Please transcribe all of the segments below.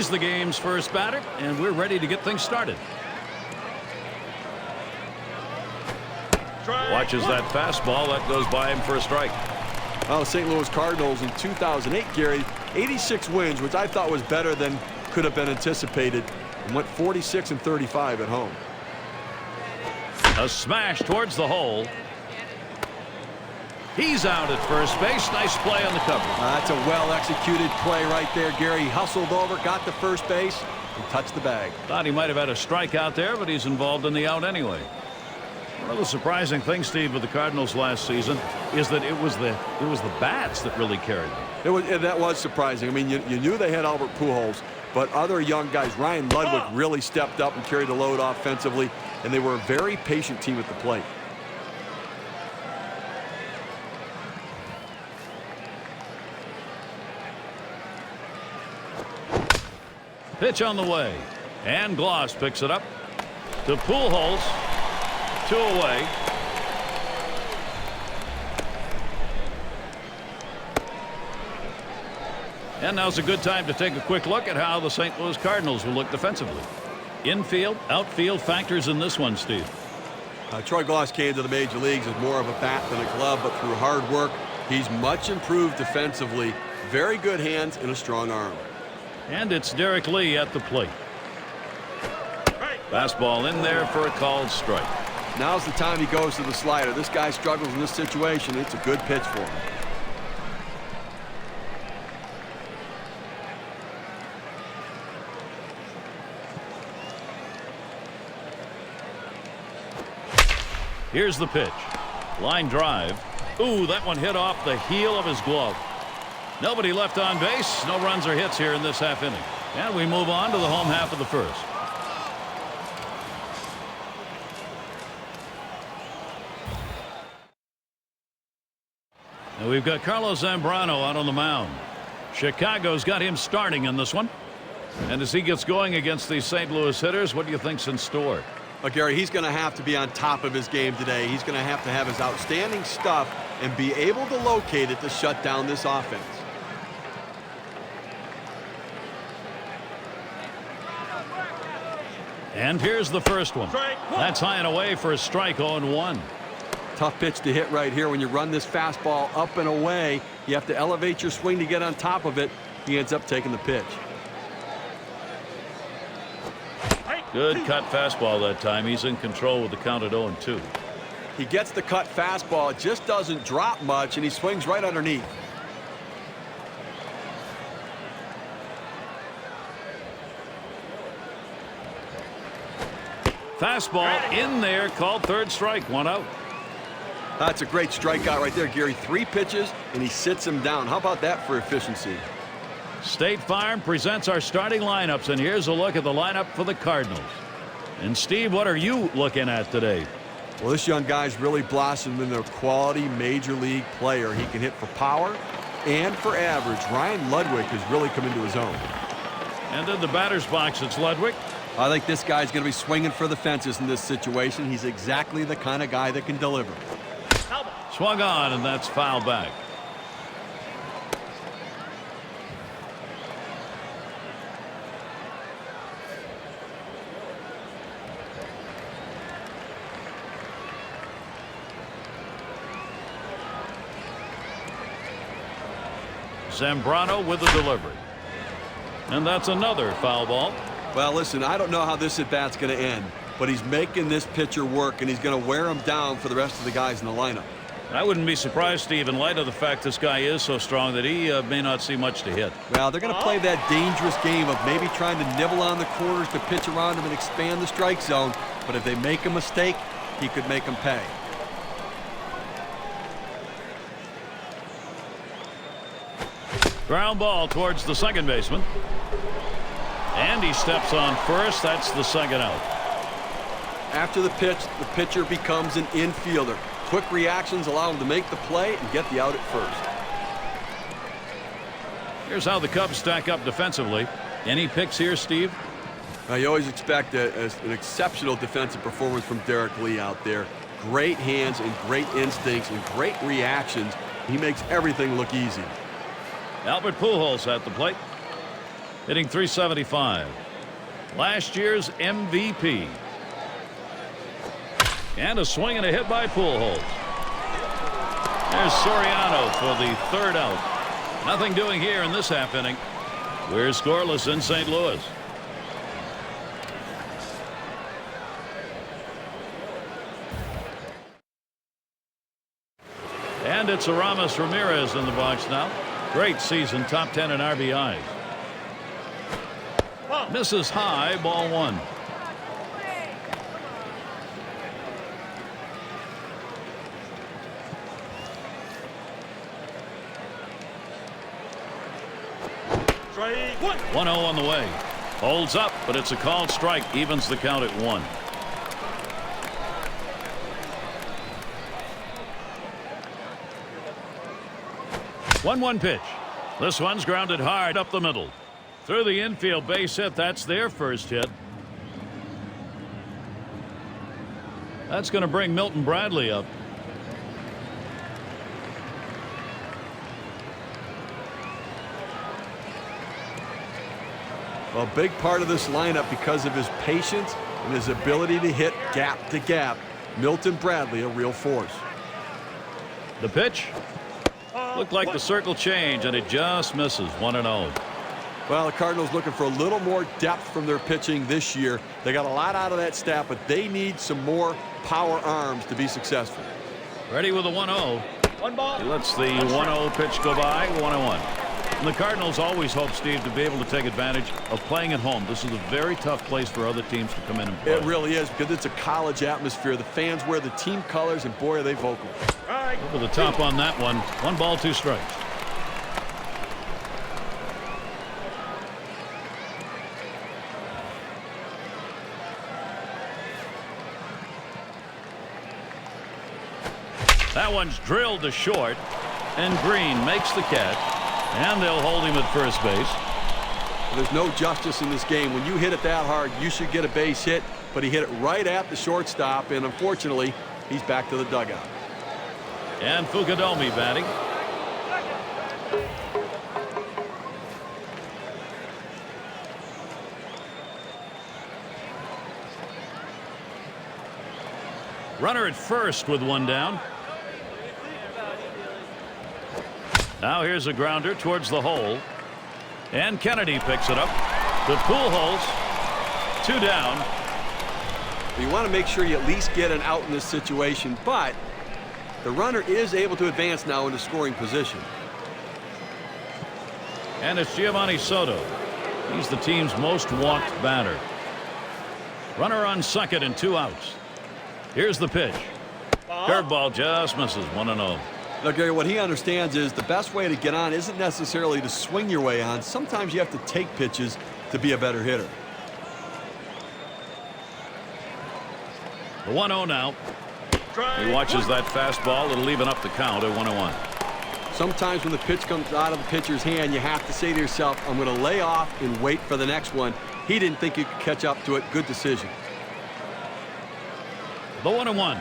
He's the game's first batter, and we're ready to get things started. Watches that fastball. That goes by him for a strike. Well, the St. Louis Cardinals in 2008, Gary, 86 wins, which I thought was better than could have been anticipated, and went 46-35 at home. A smash towards the hole. He's out at first base. Nice play on the cover. That's a well-executed play right there, Gary. He hustled over, got to first base, and touched the bag. Thought he might have had a strike out there, but he's involved in the out anyway. One of the surprising things, Steve, with the Cardinals last season is that it was the bats that really carried them. That was surprising. I mean, you knew they had Albert Pujols, but other young guys, Ryan Ludwig really stepped up and carried the load offensively, and they were a very patient team at the plate. Pitch on the way, and Gloss picks it up to Pujols. 2 away. And now's a good time to take a quick look at how the St. Louis Cardinals will look defensively. Infield, outfield factors in this one, Steve. Troy Gloss came to the major leagues as more of a bat than a glove, but through hard work, he's much improved defensively. Very good hands and a strong arm. And it's Derek Lee at the plate. Fastball in there for a called strike. Now's the time he goes to the slider. This guy struggles in this situation. It's a good pitch for him. Here's the pitch. Line drive. Ooh, that one hit off the heel of his glove. Nobody left on base. No runs or hits here in this half inning. And we move on to the home half of the first. And we've got Carlos Zambrano out on the mound. Chicago's got him starting in this one. And as he gets going against these St. Louis hitters, what do you think's in store? Well, Gary, he's going to have to be on top of his game today. He's going to have his outstanding stuff and be able to locate it to shut down this offense. And here's the first one. That's high and away for a strike. 0-1. Tough pitch to hit right here. When you run this fastball up and away, you have to elevate your swing to get on top of it. He ends up taking the pitch. Good cut fastball that time. He's in control with the count at 0-2. He gets the cut fastball. It just doesn't drop much, and he swings right underneath. Fastball in there, called third strike. 1 out. That's a great strikeout right there, Gary. 3 pitches, and he sits him down. How about that for efficiency? State Farm presents our starting lineups, and here's a look at the lineup for the Cardinals. And Steve, what are you looking at today? Well, this young guy's really blossomed into a quality major league player. He can hit for power and for average. Ryan Ludwig has really come into his own. And in the batter's box, it's Ludwig. I think this guy's going to be swinging for the fences in this situation. He's exactly the kind of guy that can deliver. Swung on, and that's foul back. Zambrano with the delivery. And that's another foul ball. Well, listen, I don't know how this at-bat's going to end, but he's making this pitcher work, and he's going to wear him down for the rest of the guys in the lineup. I wouldn't be surprised, Steve, in light of the fact this guy is so strong that he may not see much to hit. Well, they're going to play that dangerous game of maybe trying to nibble on the corners to pitch around him and expand the strike zone, but if they make a mistake, he could make them pay. Ground ball towards the second baseman. And he steps on first. That's the second out. After the pitch, the pitcher becomes an infielder. Quick reactions allow him to make the play and get the out at first. Here's how the Cubs stack up defensively. Any picks here, Steve? You always expect an exceptional defensive performance from Derek Lee out there. Great hands and great instincts and great reactions. He makes everything look easy. Albert Pujols at the plate. Hitting .375. Last year's MVP. And a swing and a hit by Pujols. There's Soriano for the third out. Nothing doing here in this half inning. We're scoreless in St. Louis. And it's Aramis Ramirez in the box now. Great season, top 10 in RBIs. Misses high, ball one. Strike one. 1-0 on the way. Holds up, but it's a called strike. Evens the count at 1. 1-1 pitch. This one's grounded hard up the middle. Through the infield, base hit. That's their first hit. That's going to bring Milton Bradley up. A big part of this lineup because of his patience and his ability to hit gap to gap. Milton Bradley, a real force. The pitch looked like the circle change, and it just misses. 1-0. Well, the Cardinals looking for a little more depth from their pitching this year. They got a lot out of that staff, but they need some more power arms to be successful. Ready with a 1-0. One ball. He lets the 1-0 pitch go by. 1-1. And the Cardinals always hope, Steve, to be able to take advantage of playing at home. This is a very tough place for other teams to come in and play. It really is, because it's a college atmosphere. The fans wear the team colors, and boy, are they vocal. Strike. Over the top on that one. 1 ball, 2 strikes. That one's drilled to short, and Green makes the catch, and they'll hold him at first base. There's no justice in this game. When you hit it that hard, you should get a base hit, but he hit it right at the shortstop, and unfortunately, he's back to the dugout. And Fukudomi batting. Runner at first with 1 down. Now here's a grounder towards the hole. And Kennedy picks it up. The Pujols. 2 down. You want to make sure you at least get an out in this situation, but the runner is able to advance now into scoring position. And it's Giovanni Soto. He's the team's most walked batter. Runner on second and 2 outs. Here's the pitch. Curveball just misses. 1-0. Now, Gary, what he understands is the best way to get on isn't necessarily to swing your way on. Sometimes you have to take pitches to be a better hitter. The 1-0 now. Strike. He watches that fastball. It'll even up the count at 1-1. Sometimes when the pitch comes out of the pitcher's hand, you have to say to yourself, I'm going to lay off and wait for the next one. He didn't think he could catch up to it. Good decision. The 1-1.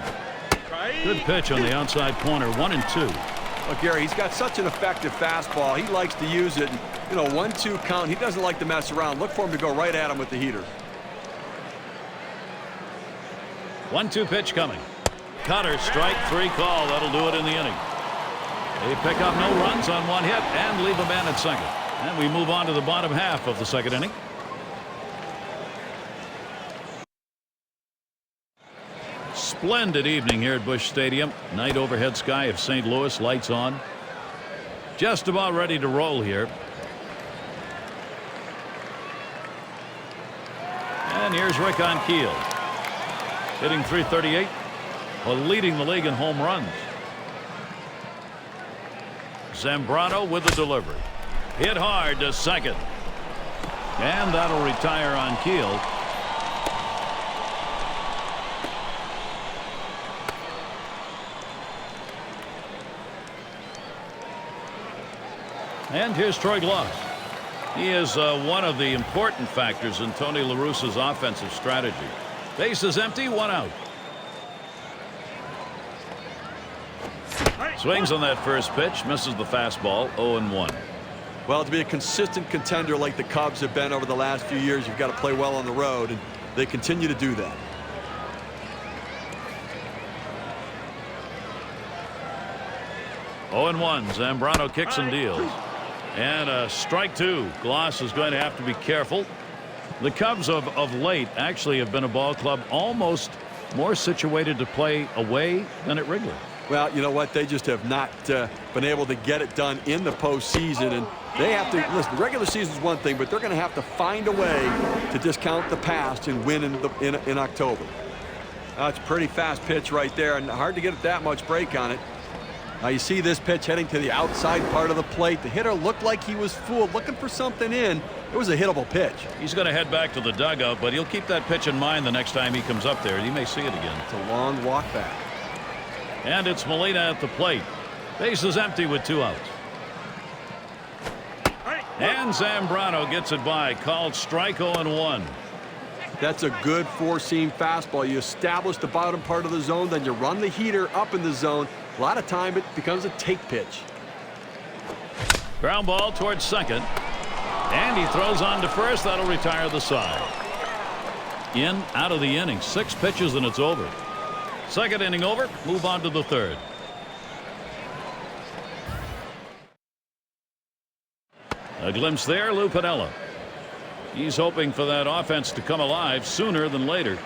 Good pitch on the outside corner. 1-2. Well, Gary, he's got such an effective fastball. He likes to use it. You know, 1-2 count. He doesn't like to mess around. Look for him to go right at him with the heater. 1-2 pitch coming. Cutter, strike 3 call. That'll do it in the inning. They pick up no runs on 1 hit and leave a man at second. And we move on to the bottom half of the second inning. Splendid evening here at Busch Stadium. Night overhead sky of St. Louis. Lights on. Just about ready to roll here. And here's Rick Ankiel. Hitting .338. Well, leading the league in home runs. Zambrano with the delivery. Hit hard to second. And that'll retire Ankiel. And here's Troy Glaus. He is one of the important factors in Tony La Russa's offensive strategy. Base is empty, 1 out. Swings on that first pitch, misses the fastball. 0-1. Well, to be a consistent contender like the Cubs have been over the last few years, you've got to play well on the road, and they continue to do that. Oh, and 1. Zambrano kicks and deals. And a strike 2. Gloss is going to have to be careful. The Cubs of late actually have been a ball club almost more situated to play away than at Wrigley. Well, you know what? They just have not been able to get it done in the postseason, and they have to listen. The regular season is one thing, but they're going to have to find a way to discount the past and win in October. That's a pretty fast pitch right there, and hard to get that much break on it. Now you see this pitch heading to the outside part of the plate. The hitter looked like he was fooled, looking for something in. It was a hittable pitch. He's going to head back to the dugout, but he'll keep that pitch in mind the next time he comes up there. You may see it again. It's a long walk back. And it's Molina at the plate. Base is empty with 2 outs. And Zambrano gets it by. Called strike 0-1. That's a good four-seam fastball. You establish the bottom part of the zone, then you run the heater up in the zone. A lot of time it becomes a take pitch. Ground ball towards second. And he throws on to first. That'll retire the side. In, out of the inning. 6 pitches and it's over. Second inning over. Move on to the third. A glimpse there, Lou Piniella. He's hoping for that offense to come alive sooner than later.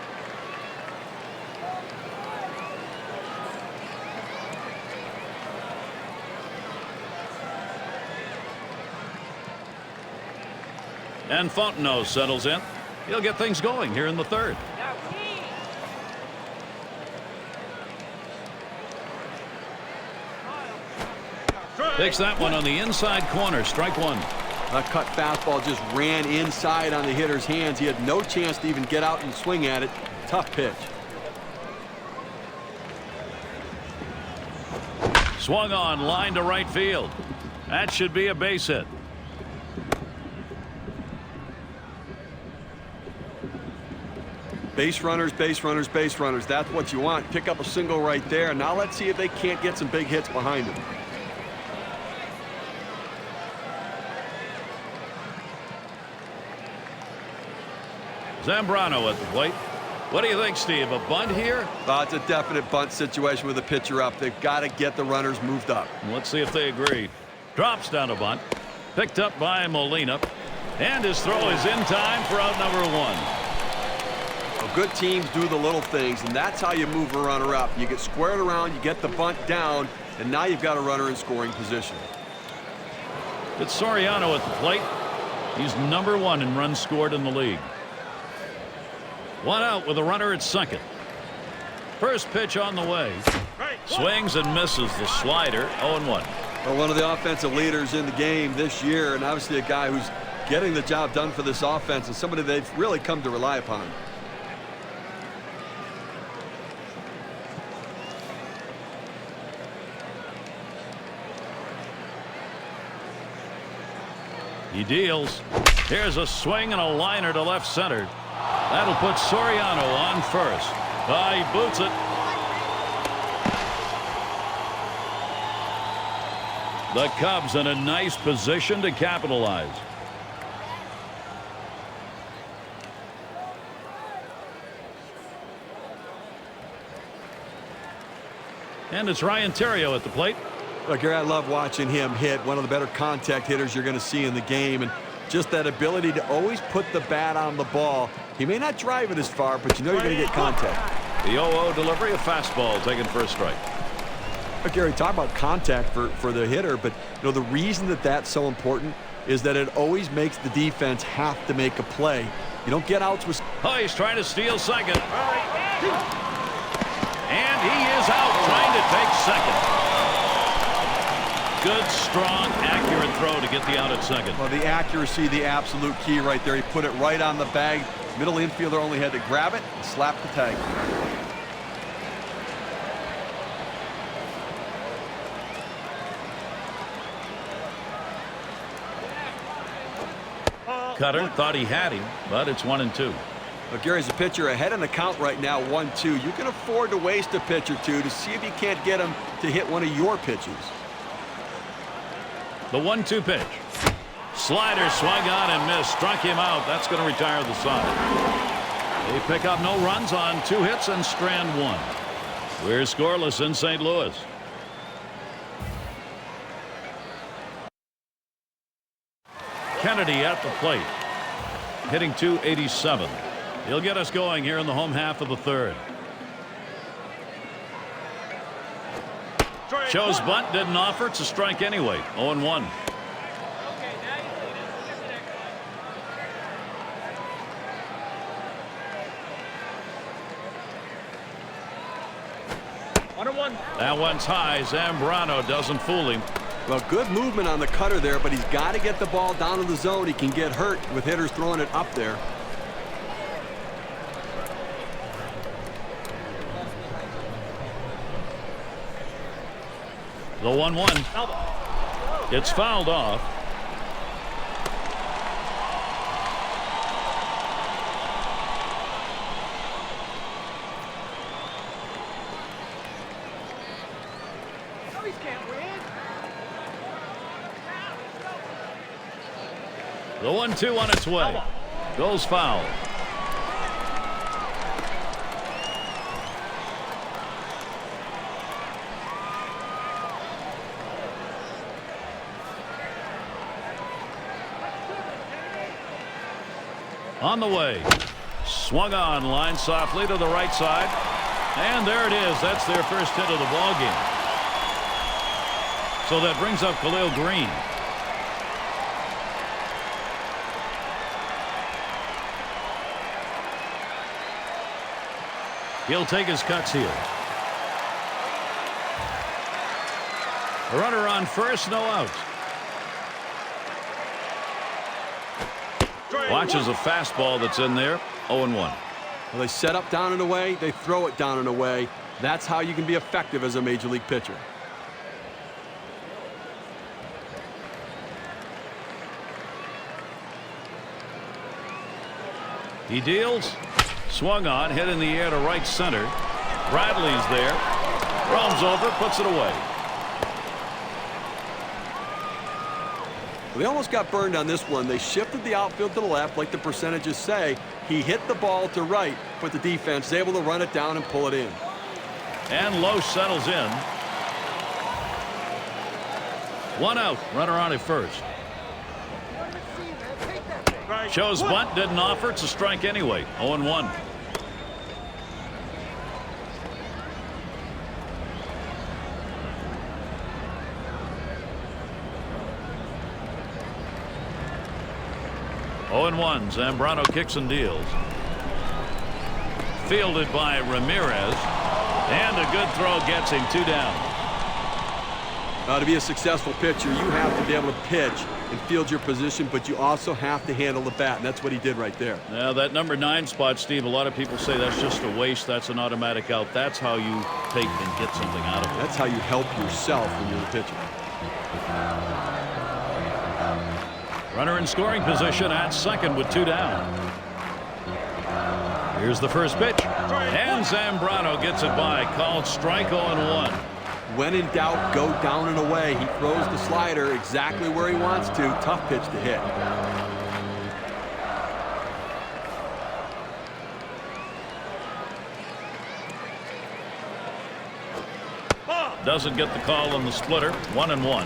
And Fontenot settles in. He'll get things going here in the third. Takes that one on the inside corner. Strike 1. A cut fastball just ran inside on the hitter's hands. He had no chance to even get out and swing at it. Tough pitch. Swung on, line to right field. That should be a base hit. Base runners, base runners, base runners. That's what you want. Pick up a single right there. Now let's see if they can't get some big hits behind him. Zambrano at the plate. What do you think, Steve? A bunt here? It's a definite bunt situation with the pitcher up. They've got to get the runners moved up. Let's see if they agree. Drops down a bunt. Picked up by Molina. And his throw is in time for out number 1. Well, good teams do the little things, and that's how you move a runner up. You get squared around, you get the bunt down, and now you've got a runner in scoring position. It's Soriano at the plate. He's number 1 in runs scored in the league. 1 out with a runner at second. First pitch on the way. Swings and misses the slider. 0-1. Well, one of the offensive leaders in the game this year, and obviously a guy who's getting the job done for this offense, and somebody they've really come to rely upon. He deals. Here's a swing and a liner to left center. That'll put Soriano on first. He boots it. The Cubs in a nice position to capitalize. And it's Ryan Theriot at the plate. Look, Gary, I love watching him hit. One of the better contact hitters you're going to see in the game, and just that ability to always put the bat on the ball. He may not drive it as far, but you know you're going to get contact. The 0-0 delivery, a fastball taken for a strike. But Gary, talk about contact for the hitter, but you know the reason that that's so important is that it always makes the defense have to make a play. You don't get outs with. Oh, he's trying to steal second. And he is out trying to take second. Good, strong, accurate throw to get the out at second. Well, the accuracy, the absolute key right there. He put it right on the bag. Middle infielder only had to grab it and slap the tag. Cutter thought he had him, but it's 1-2. But Gary's a pitcher ahead in the count right now, 1-2. You can afford to waste a pitch or two to see if you can't get him to hit one of your pitches. The 1-2 pitch. Slider swung on and missed. Struck him out. That's going to retire the side. They pick up no runs on 2 hits and strand 1. We're scoreless in St. Louis. Kennedy at the plate, hitting .287. He'll get us going here in the home half of the 3rd. Shows bunt, didn't offer. It's a strike anyway. 0-1. That one's high. Zambrano doesn't fool him. Well, good movement on the cutter there, but he's got to get the ball down to the zone. He can get hurt with hitters throwing it up there. The 1-1. It's fouled off. The 1-2 on its way. Goes foul. On the way. Swung on, line softly to the right side. And there it is. That's their first hit of the ball game. So that brings up Khalil Green. He'll take his cuts here. A runner on first, no outs. Watches a fastball that's in there. 0-1. Well, they set up down and away. They throw it down and away. That's how you can be effective as a major league pitcher. He deals. Swung on, hit in the air to right center. Bradley's there. Roams over, puts it away. Well, they almost got burned on this one. They shifted the outfield to the left, like the percentages say. He hit the ball to right, but the defense is able to run it down and pull it in. And Lowe settles in. 1 out. Runner on at first. Shows bunt, didn't offer. It's a strike anyway. 0-1. Zambrano kicks and deals. Fielded by Ramirez. And a good throw gets him 2 down. To be a successful pitcher, you have to be able to pitch and field your position, but you also have to handle the bat, and that's what he did right there. Now, that number 9 spot, Steve, a lot of people say that's just a waste. That's an automatic out. That's how you take and get something out of it. That's how you help yourself when you're the pitcher. Runner in scoring position at second with 2 down. Here's the first pitch. And Zambrano gets it by. Called strike 0-1. When in doubt, go down and away. He throws the slider exactly where he wants to. Tough pitch to hit. Doesn't get the call on the splitter. 1-1.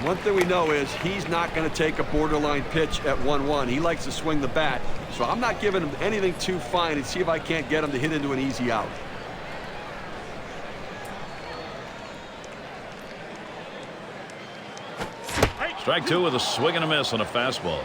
One thing we know is he's not going to take a borderline pitch at 1-1. He likes to swing the bat. So I'm not giving him anything too fine and see if I can't get him to hit into an easy out. Strike 2 with a swing and a miss on a fastball.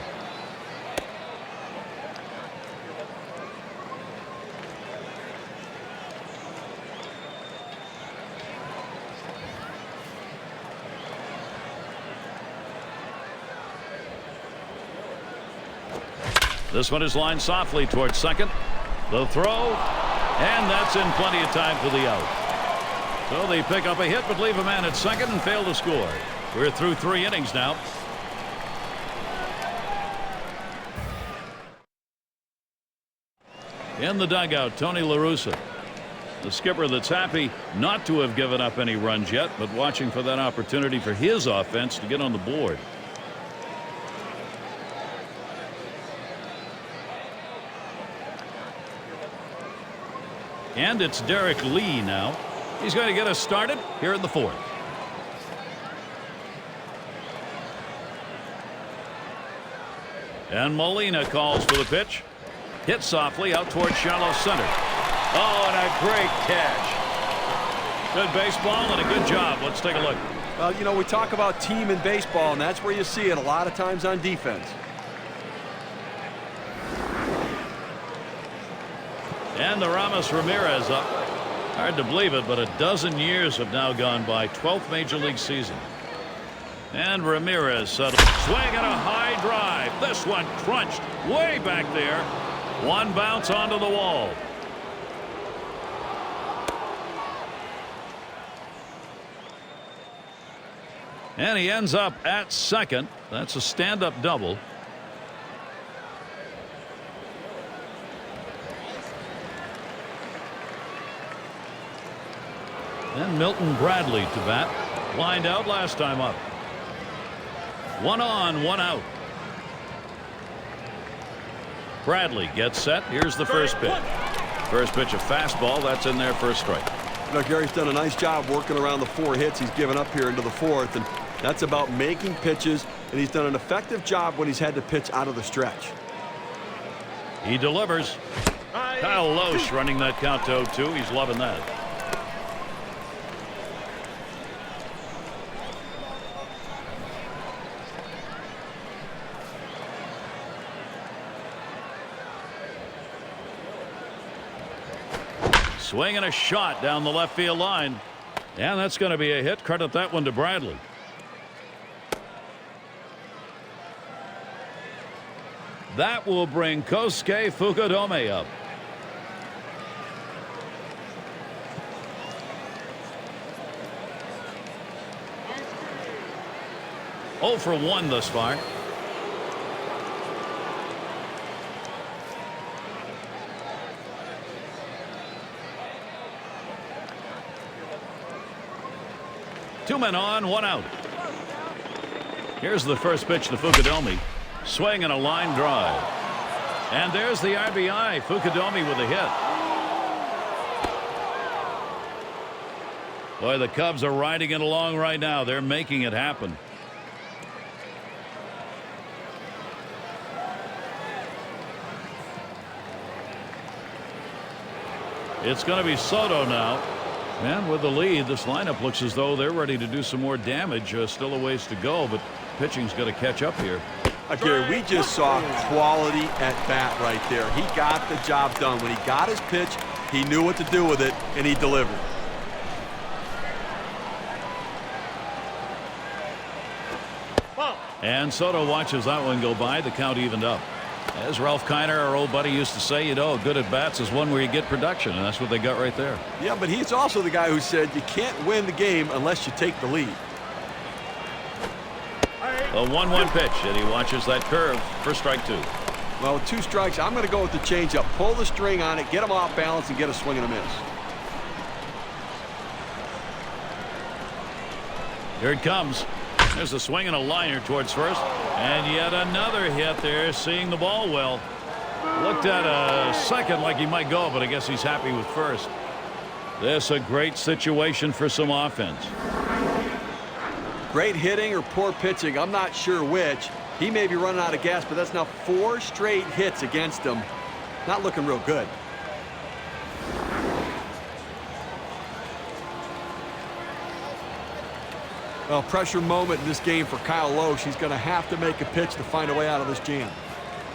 This one is lined softly towards second. The throw, and that's in plenty of time for the out. So they pick up a hit but leave a man at second and fail to score. We're through 3 innings now. In the dugout, Tony La Russa, the skipper that's happy not to have given up any runs yet, but watching for that opportunity for his offense to get on the board. And it's Derek Lee now. He's going to get us started here in the fourth. And Molina calls for the pitch. Hit softly out towards shallow center. Oh, and a great catch. Good baseball and a good job. Let's take a look. Well, you know, we talk about team in baseball, and that's where you see it a lot of times on defense. And the Ramos Ramirez up. Hard to believe it, but a dozen years have now gone by. 12th Major League season. And Ramirez settled. Swing and a high drive. This one crunched way back there. One bounce onto the wall. And he ends up at second. That's a stand-up double. And Milton Bradley to bat. Lined out last time up. 1 on, 1 out. Bradley gets set. Here's the first pitch. First pitch, a fastball. That's in there for a strike. You know, Gary's done a nice job working around the 4 hits he's given up here into the fourth, and that's about making pitches, and he's done an effective job when he's had to pitch out of the stretch. He delivers. Kyle Loesch running that count to 0-2. He's loving that. Swing and a shot down the left field line. And that's going to be a hit. Credit that one to Bradley. That will bring Kosuke Fukudome up. Oh for 1 thus far. Two men on, 1 out. Here's the first pitch to Fukudome. Swing and a line drive. And there's the RBI. Fukudome with a hit. Boy, the Cubs are riding it along right now. They're making it happen. It's going to be Soto now. And with the lead, this lineup looks as though they're ready to do some more damage. Still a ways to go, but pitching's got to catch up here. Gary, we just saw quality at bat right there. He got the job done. When he got his pitch, he knew what to do with it, and he delivered. And Soto watches that one go by. The count evened up. As Ralph Kiner, our old buddy, used to say, you know, good at bats is one where you get production, and that's what they got right there. Yeah, but he's also the guy who said you can't win the game unless you take the lead. A 1-1 pitch, and he watches that curve for strike 2. Well, with 2 strikes, I'm going to go with the changeup. Pull the string on it, get him off balance, and get a swing and a miss. Here it comes. There's a swing and a liner towards first. And yet another hit there, seeing the ball well. Looked at a second like he might go, but I guess he's happy with first. This a great situation for some offense. Great hitting or poor pitching, I'm not sure which. He may be running out of gas, but that's now 4 straight hits against him. Not looking real good. Well, pressure moment in this game for Kyle Loesch. He's going to have to make a pitch to find a way out of this jam.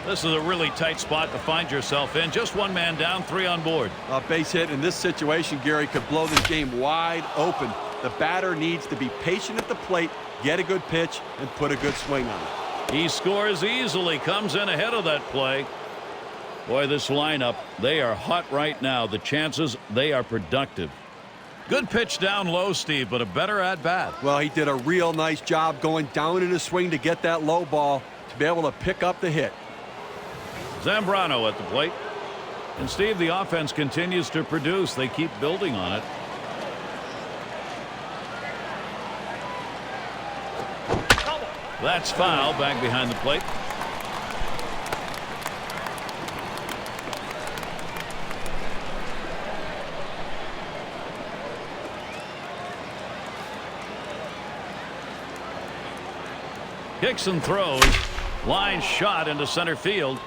This is a really tight spot to find yourself in. Just 1 man down, 3 on board. A base hit in this situation, Gary, could blow this game wide open. The batter needs to be patient at the plate, get a good pitch, and put a good swing on it. He scores easily, comes in ahead of that play. Boy, this lineup, they are hot right now. The chances, they are productive. Good pitch down low, Steve, but a better at bat. Well, he did a real nice job going down in his swing to get that low ball to be able to pick up the hit. Zambrano at the plate. And Steve, the offense continues to produce. They keep building on it. That's foul back behind the plate. Kicks and throws. Line shot into center field.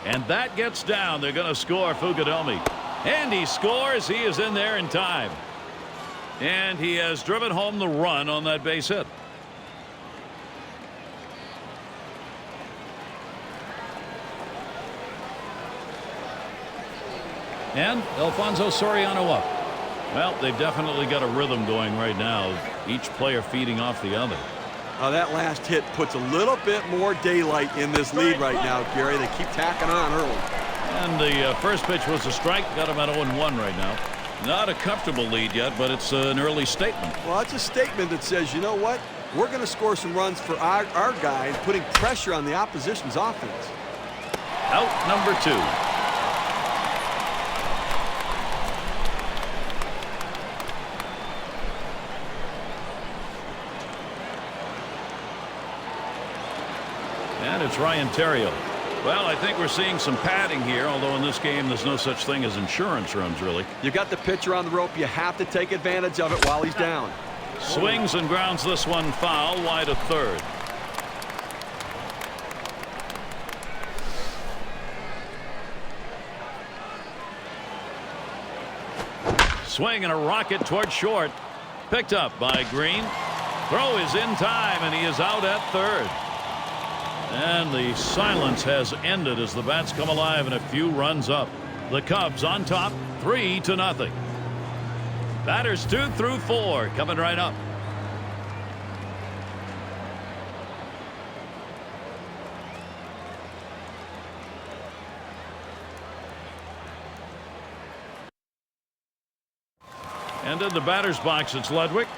And that gets down. They're going to score Fukudomi. And he scores. He is in there in time. And he has driven home the run on that base hit. And Alfonso Soriano up. Well, they've definitely got a rhythm going right now. Each player feeding off the other. That last hit puts a little bit more daylight in this lead right now, Gary. They keep tacking on early. And the first pitch was a strike. Got him at 0-1 right now. Not a comfortable lead yet, but it's an early statement. Well, it's a statement that says, you know what? We're going to score some runs for our guys, putting pressure on the opposition's offense. Out number 2. And it's Ryan Terrio. Well, I think we're seeing some padding here, although in this game there's no such thing as insurance runs, really. You got the pitcher on the rope. You have to take advantage of it while he's down. Swings and grounds this one foul, wide of third. Swing and a rocket toward short. Picked up by Green. Throw is in time, and he is out at third. And the silence has ended as the bats come alive and a few runs up. The Cubs on top 3-0. Batters 2 through 4 coming right up. And in the batter's box, it's Ludwig.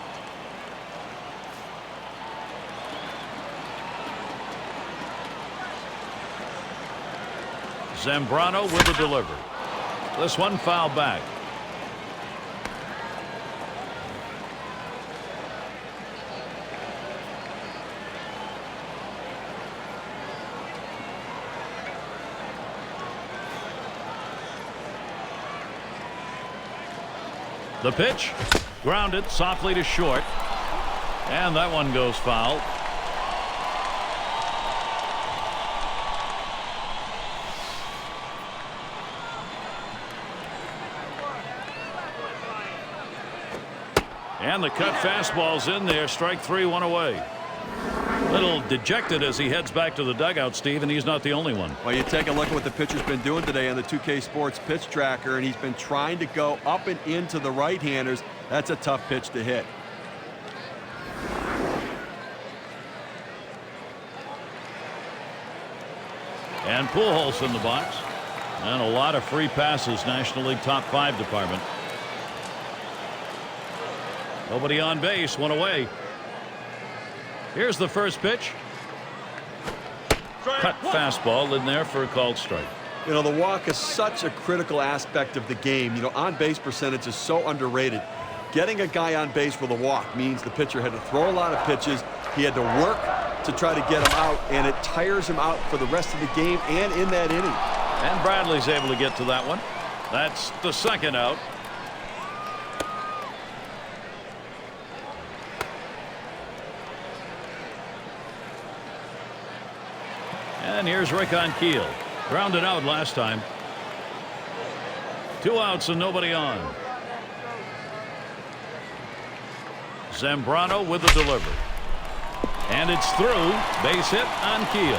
Zambrano with the delivery. This one foul back. The pitch grounded softly to short, and that one goes foul. And the cut fastball's in there. Strike 3, 1 away. Little dejected as he heads back to the dugout, Steve, and he's not the only one. Well, you take a look at what the pitcher's been doing today on the 2K Sports pitch tracker, and he's been trying to go up and into the right-handers. That's a tough pitch to hit. And Pujols in the box. And a lot of free passes, National League top 5 department. Nobody on base, 1 away. Here's the first pitch. Cut fastball in there for a called strike. You know, the walk is such a critical aspect of the game. You know, on-base percentage is so underrated. Getting a guy on base with a walk means the pitcher had to throw a lot of pitches. He had to work to try to get him out, and it tires him out for the rest of the game and in that inning. And Bradley's able to get to that one. That's the second out. And here's Rick on Keel. Grounded out last time. 2 outs and nobody on. Zambrano with the delivery. And it's through. Base hit on Keel.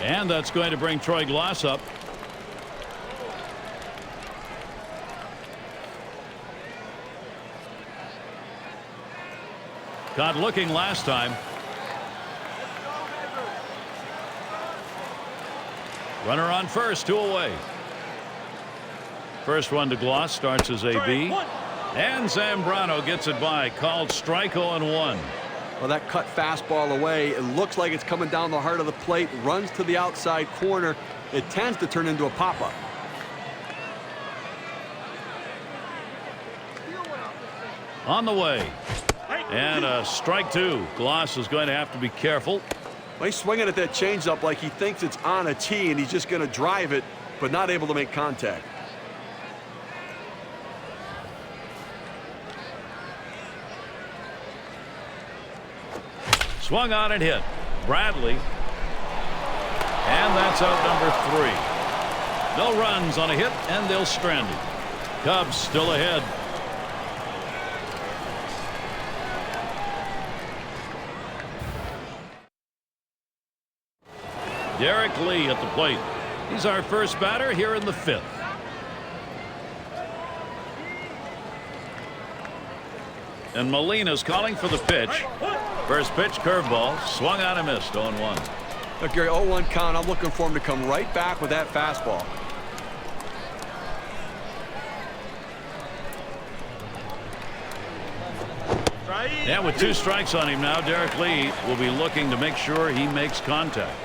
And that's going to bring Troy Glass up. Got looking last time. Runner on first, 2 away. First one to Gloss starts as a B. And Zambrano gets it by. Called strike 0-1. Well, that cut fastball away. It looks like it's coming down the heart of the plate. Runs to the outside corner. It tends to turn into a pop-up. On the way. And a strike 2. Gloss is going to have to be careful. Well, he's swinging at that changeup like he thinks it's on a tee, and he's just going to drive it, but not able to make contact. Swung on and hit. Bradley. And that's out number 3. No runs on a hit, and they'll strand him. Cubs still ahead. Derek Lee at the plate. He's our first batter here in the 5th. And Molina's calling for the pitch. First pitch, curveball, swung on and missed. 0-1. Look, Gary, 0-1 count. I'm looking for him to come right back with that fastball. And with 2 strikes on him now, Derek Lee will be looking to make sure he makes contact.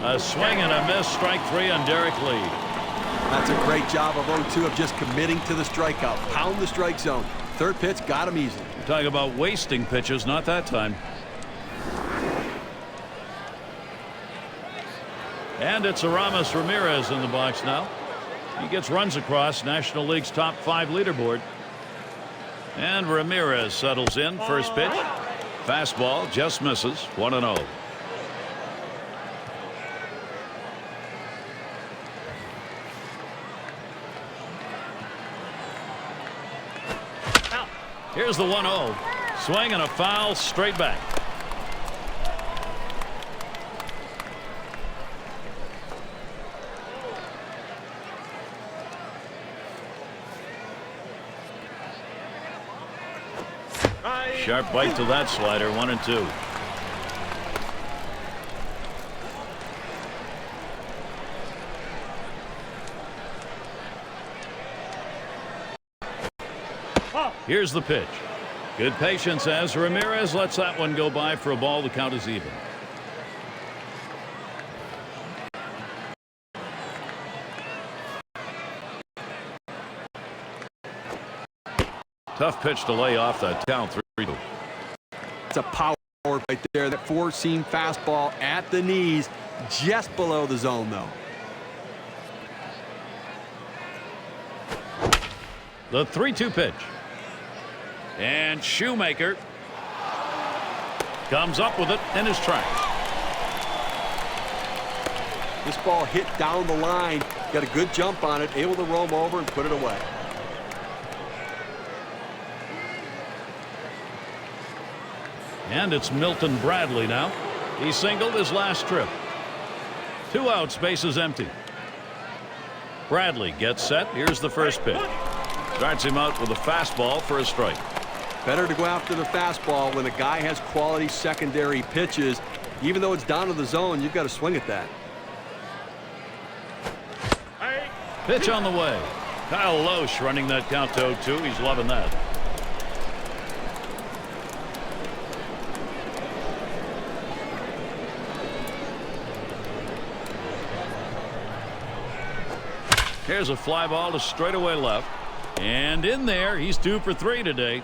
A swing and a miss, strike 3 on Derek Lee. That's a great job of 0-2 of just committing to the strikeout. Pound the strike zone. Third pitch, got him easily. Talking about wasting pitches, not that time. And it's Aramis Ramirez in the box now. He gets runs across National League's top 5 leaderboard. And Ramirez settles in. First pitch. Fastball just misses. 1-0. Here's the 1-0. Swing and a foul straight back. Sharp bite to that slider. 1-2. Here's the pitch. Good patience as Ramirez lets that one go by for a ball. The count is even. Tough pitch to lay off that count. 3-2. It's a power right there. That 4-seam fastball at the knees, just below the zone, though. The 3-2 pitch. And Shoemaker comes up with it in his tracks. This ball hit down the line. Got a good jump on it. Able to roam over and put it away. And it's Milton Bradley now. He singled his last trip. 2 outs, bases empty. Bradley gets set. Here's the first pitch. Starts him out with a fastball for a strike. Better to go after the fastball when a guy has quality secondary pitches. Even though it's down to the zone, you've got to swing at that. Pitch on the way. Kyle Loesch running that count to 0-2. He's loving that. Here's a fly ball to straightaway left. And in there, he's 2 for 3 today.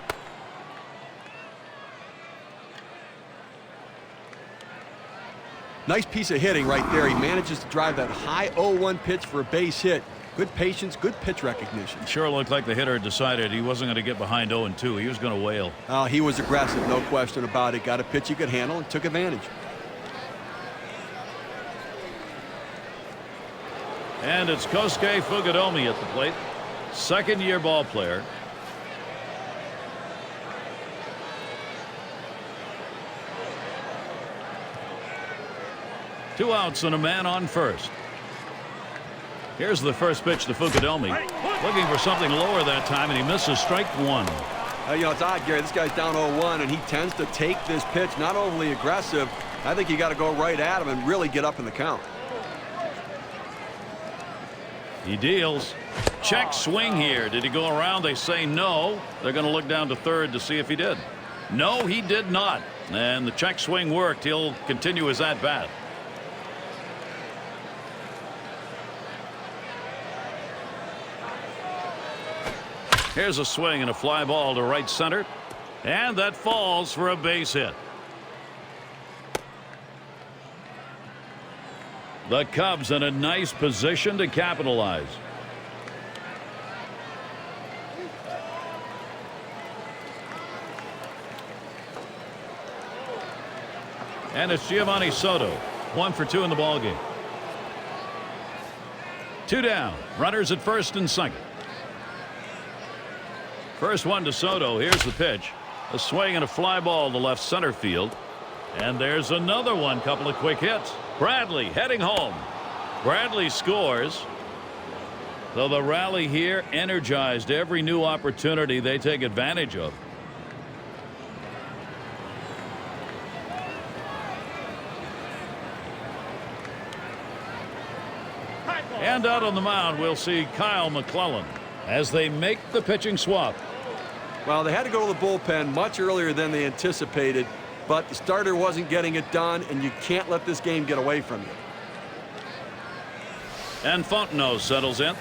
Nice piece of hitting right there. He manages to drive that high 0-1 pitch for a base hit. Good patience, good pitch recognition. Sure looked like the hitter decided he wasn't going to get behind 0-2. He was going to wail. He was aggressive, no question about it. Got a pitch he could handle and took advantage. And it's Kosuke Fukudome at the plate. Second-year ball player. Two outs and a man on first. Here's the first pitch to Fukudome. Looking for something lower that time, and he misses strike 1. You know, it's odd, Gary. This guy's down 0-1, and he tends to take this pitch, not overly aggressive. I think you got to go right at him and really get up in the count. He deals. Check swing here. Did he go around? They say no. They're going to look down to third to see if he did. No, he did not. And the check swing worked. He'll continue his at-bat. Here's a swing and a fly ball to right center. And that falls for a base hit. The Cubs in a nice position to capitalize. And it's Giovanni Soto, 1 for 2 in the ballgame. 2 down. Runners at first and second. First one to Soto. Here's the pitch. A swing and a fly ball to left center field. And there's another one. Couple of quick hits. Bradley heading home. Bradley scores. So the rally here energized every new opportunity they take advantage of. And out on the mound, we'll see Kyle McClellan as they make the pitching swap. Well, they had to go to the bullpen much earlier than they anticipated, but the starter wasn't getting it done, and you can't let this game get away from you. And Fontenot settles in.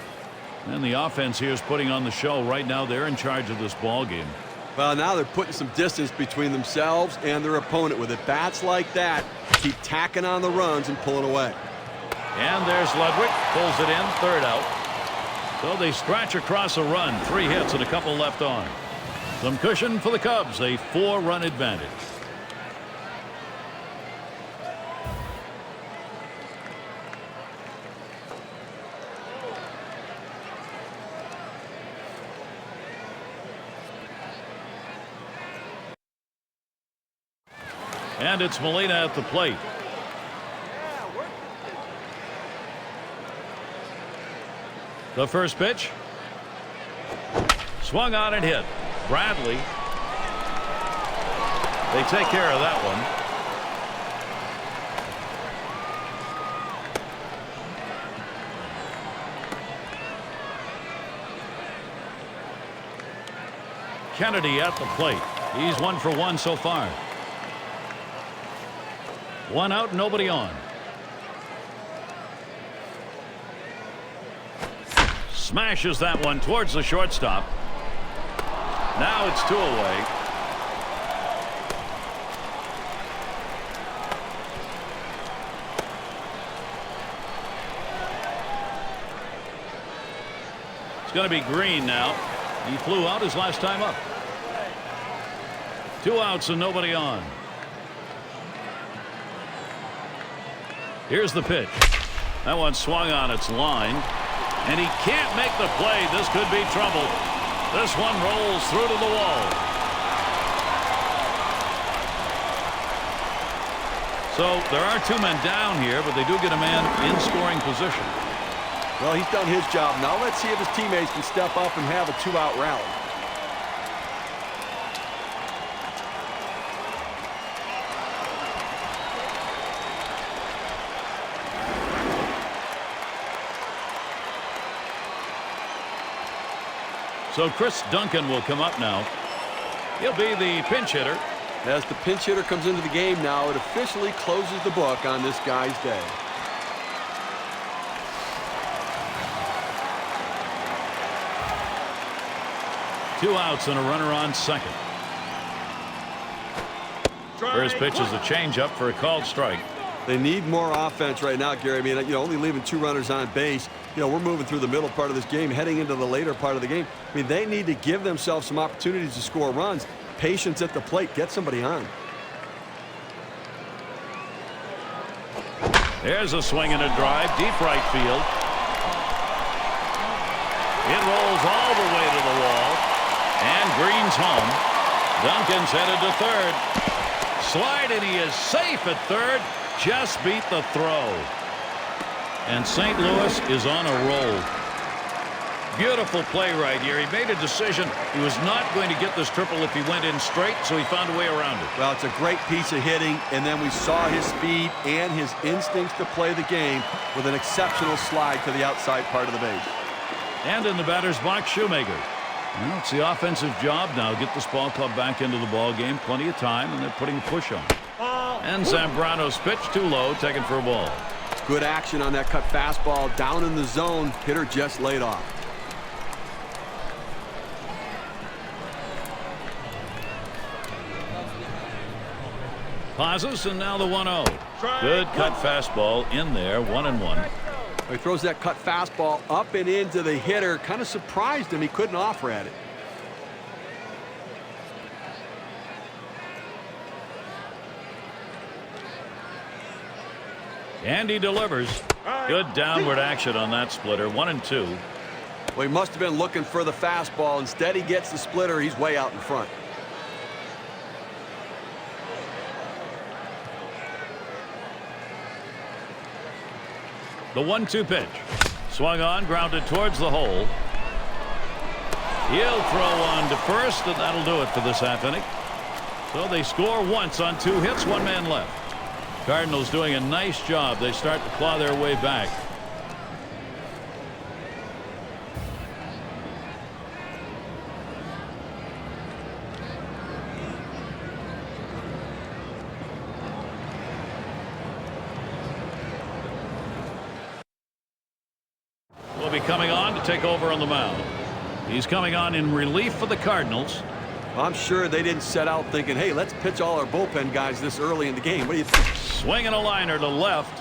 And the offense here is putting on the show. Right now, they're in charge of this ball game. Well, now they're putting some distance between themselves and their opponent. With at bats like that, keep tacking on the runs and pulling away. And there's Ludwig, pulls it in, third out. So they scratch across a run, 3 hits and a couple left on. Some cushion for the Cubs, a 4-run advantage. And it's Molina at the plate. The first pitch. Swung on and hit. Bradley. They take care of that one. Kennedy at the plate. He's 1 for 1 so far. 1 out, nobody on. Smashes that one towards the shortstop. Now it's 2 away. It's going to be Green now. He flew out his last time up. 2 outs and nobody on. Here's the pitch. That one swung on its line. And he can't make the play. This could be trouble. This one rolls through to the wall. So there are 2 men down here, but they do get a man in scoring position. Well, he's done his job. Now let's see if his teammates can step up and have a 2-out rally. So Chris Duncan will come up now. He'll be the pinch hitter. As the pinch hitter comes into the game now, it officially closes the book on this guy's day. Two outs and a runner on second. First pitch is a changeup for a called strike. They need more offense right now, Gary. I mean, only leaving 2 runners on base. We're moving through the middle part of this game, heading into the later part of the game. I mean, they need to give themselves some opportunities to score runs. Patience at the plate. Get somebody on. There's a swing and a drive, deep right field. It rolls all the way to the wall. And Green's home. Duncan's headed to third. Slide, and he is safe at third. Just beat the throw. And St. Louis is on a roll. Beautiful play right here. He made a decision. He was not going to get this triple if he went in straight, so he found a way around it. Well, it's a great piece of hitting, and then we saw his speed and his instincts to play the game with an exceptional slide to the outside part of the base. And in the batter's box, Shoemaker. Well, it's the offensive job now. Get this ball club back into the ball game. Plenty of time, and they're putting a push on. And Zambrano's pitch too low, taken for a ball. Good action on that cut fastball down in the zone. Hitter just laid off. Pauses, and now the 1-0. Good cut fastball in there, 1-1. He throws that cut fastball up and into the hitter. Kind of surprised him. He couldn't offer at it. And he delivers. Good downward action on that splitter, 1-2. Well, he must have been looking for the fastball. Instead, he gets the splitter. He's way out in front. The 1-2 pitch. Swung on, grounded towards the hole. He'll throw on to first, and that'll do it for this half inning. So they score once on 2 hits, 1 man left. Cardinals doing a nice job. They start to claw their way back. Will be coming on to take over on the mound. He's coming on in relief for the Cardinals. I'm sure they didn't set out thinking, hey, let's pitch all our bullpen guys this early in the game. What do you think? Swinging a liner to left.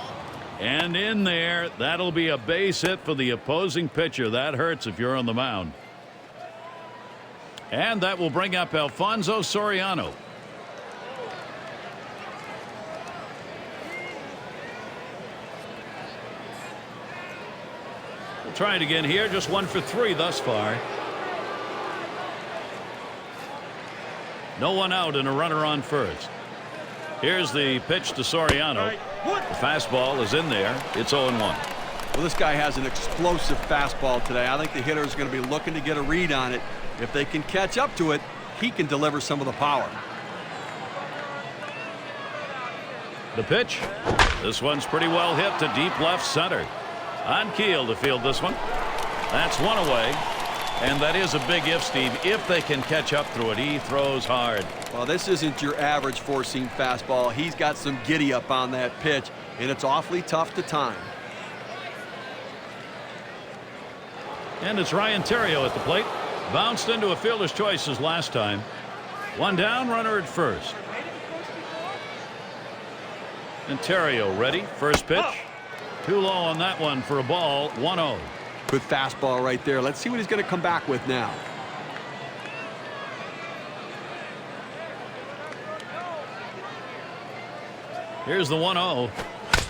And in there, that'll be a base hit for the opposing pitcher. That hurts if you're on the mound. And that will bring up Alfonso Soriano. We'll try it again here. Just 1 for 3 thus far. No one out and a runner on first. Here's the pitch to Soriano. The fastball is in there. It's 0-1. Well, this guy has an explosive fastball today. I think the hitter is going to be looking to get a read on it. If they can catch up to it, he can deliver some of the power. The pitch. This one's pretty well hit to deep left center. On Keel to field this one. That's 1 away. And that is a big if, Steve, if they can catch up through it. He throws hard. Well, this isn't your average 4-seam fastball. He's got some giddy up on that pitch, and it's awfully tough to time. And it's Ryan Theriot at the plate. Bounced into a fielder's choice as last time. 1 down, runner at first. And Theriot ready. First pitch. Too low on that one for a ball. 1-0. Good fastball right there. Let's see what he's going to come back with now. Here's the 1-0.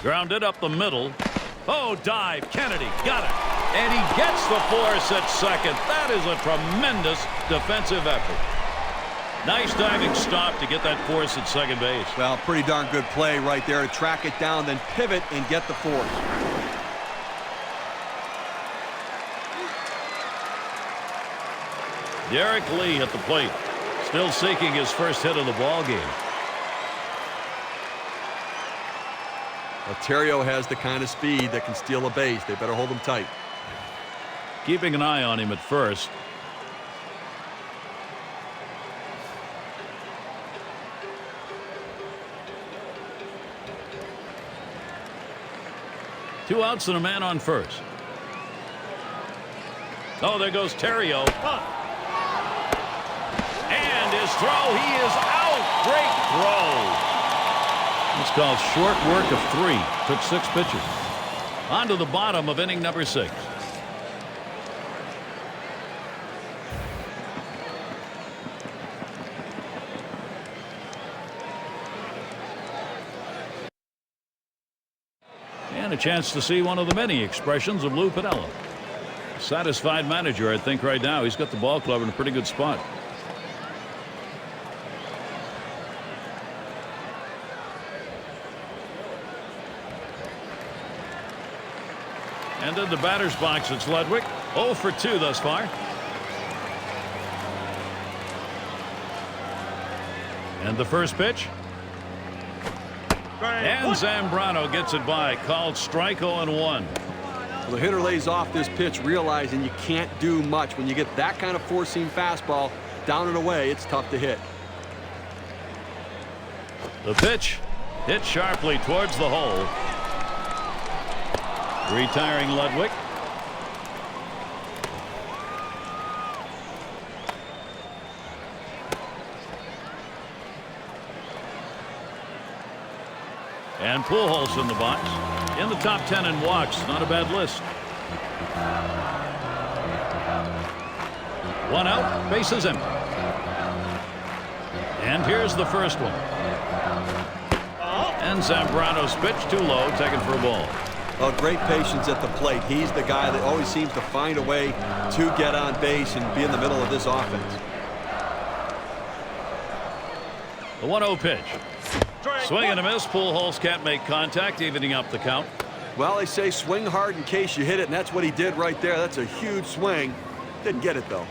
Grounded up the middle. Oh, dive. Kennedy got it. And he gets the force at second. That is a tremendous defensive effort. Nice diving stop to get that force at second base. Well, pretty darn good play right there to track it down, then pivot and get the force. Derek Lee at the plate. Still seeking his first hit of the ball game. Well, Theriot has the kind of speed that can steal a base. They better hold him tight. Keeping an eye on him at first. Two outs and a man on first. Oh, there goes Theriot. And his throw, he is out. Great throw. It's called short work of 3. Took 6 pitches. On to the bottom of inning number 6. And a chance to see one of the many expressions of Lou Piniella. Satisfied manager, I think, right now. He's got the ball club in a pretty good spot. And in the batter's box, it's Ludwig. 0 for 2 thus far. And the first pitch. And Zambrano gets it by. Called strike 0-1. Well, the hitter lays off this pitch, realizing you can't do much. When you get that kind of 4-seam fastball down and away, it's tough to hit. The pitch hit sharply towards the hole. Retiring Ludwig. And Pujols in the box. In the top 10 in walks. Not a bad list. 1 out. Bases empty. And here's the first one. And Zambrano's pitch too low, taken for a ball. Well, great patience at the plate. He's the guy that always seems to find a way to get on base and be in the middle of this offense. The 1-0 pitch. Swing and a miss. Pujols can't make contact, evening up the count. Well, they say swing hard in case you hit it, and that's what he did right there. That's a huge swing. Didn't get it, though.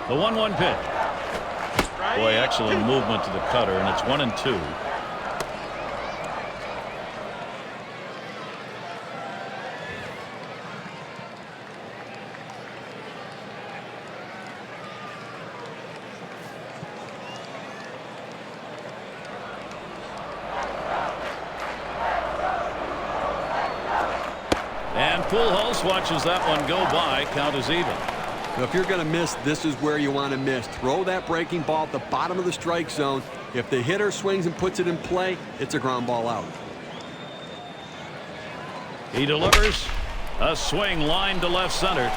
The 1-1 pitch. Boy, excellent movement to the cutter, and it's 1-2. And Pujols watches that one go by. Count is even. Now, if you're going to miss, this is where you want to miss. Throw that breaking ball at the bottom of the strike zone. If the hitter swings and puts it in play, it's a ground ball out. He delivers a swing line to left center.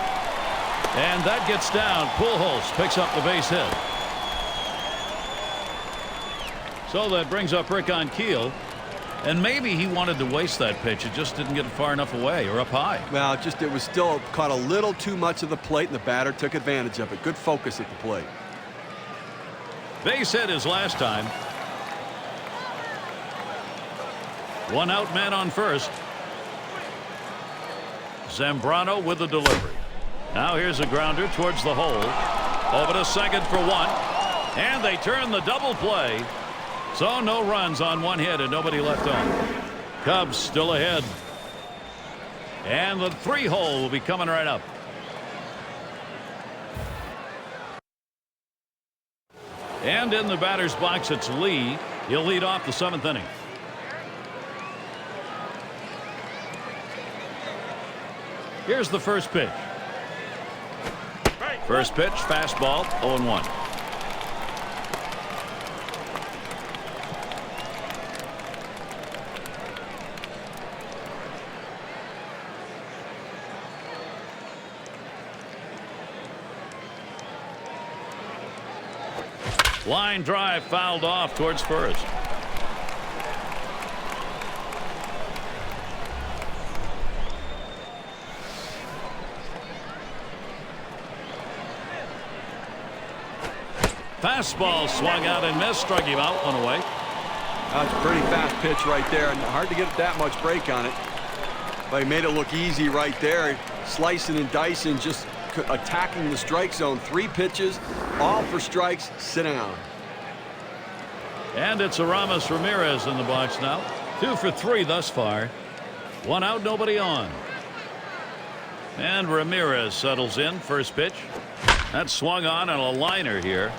And that gets down. Pujols picks up the base hit. So that brings up Rick on Keel. And maybe he wanted to waste that pitch. It just didn't get far enough away or up high. Well, it was still caught a little too much of the plate, and the batter took advantage of it. Good focus at the plate. Base hit his last time. 1 out, man on first. Zambrano with the delivery. Now here's a grounder towards the hole. Over to second for 1. And they turn the double play. So no runs on 1 hit and nobody left on. Cubs still ahead. And the 3-hole will be coming right up. And in the batter's box, it's Lee. He'll lead off the 7th inning. Here's the first pitch. First pitch, fastball, 0-1. Line drive fouled off towards first. Fastball swung out and missed. Struck him out. 1 away. That's a pretty fast pitch right there, and hard to get that much break on it. But he made it look easy right there. Slicing and dicing, just attacking the strike zone. 3 pitches, all for strikes. Sit down. And it's Aramis Ramirez in the box now. 2 for 3 thus far. 1 out, nobody on. And Ramirez settles in. First pitch. That's swung on a liner here.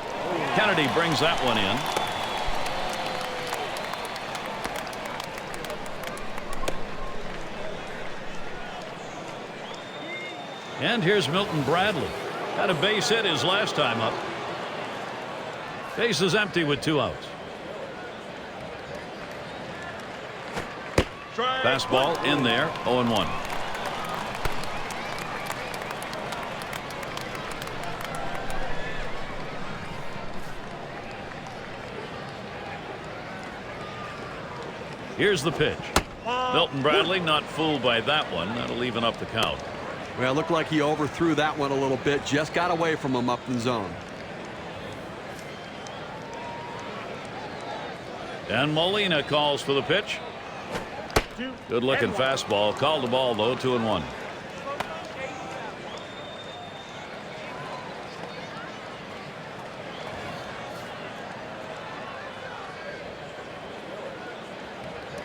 Kennedy brings that one in. And here's Milton Bradley. Had a base hit his last time up. Base is empty with 2 outs. Fastball in there. 0-1. Here's the pitch. Milton Bradley not fooled by that one. That'll even up the count. Well, it looked like he overthrew that one a little bit. Just got away from him up in zone. And Molina calls for the pitch. Good looking fastball. Called the ball though. 2-1.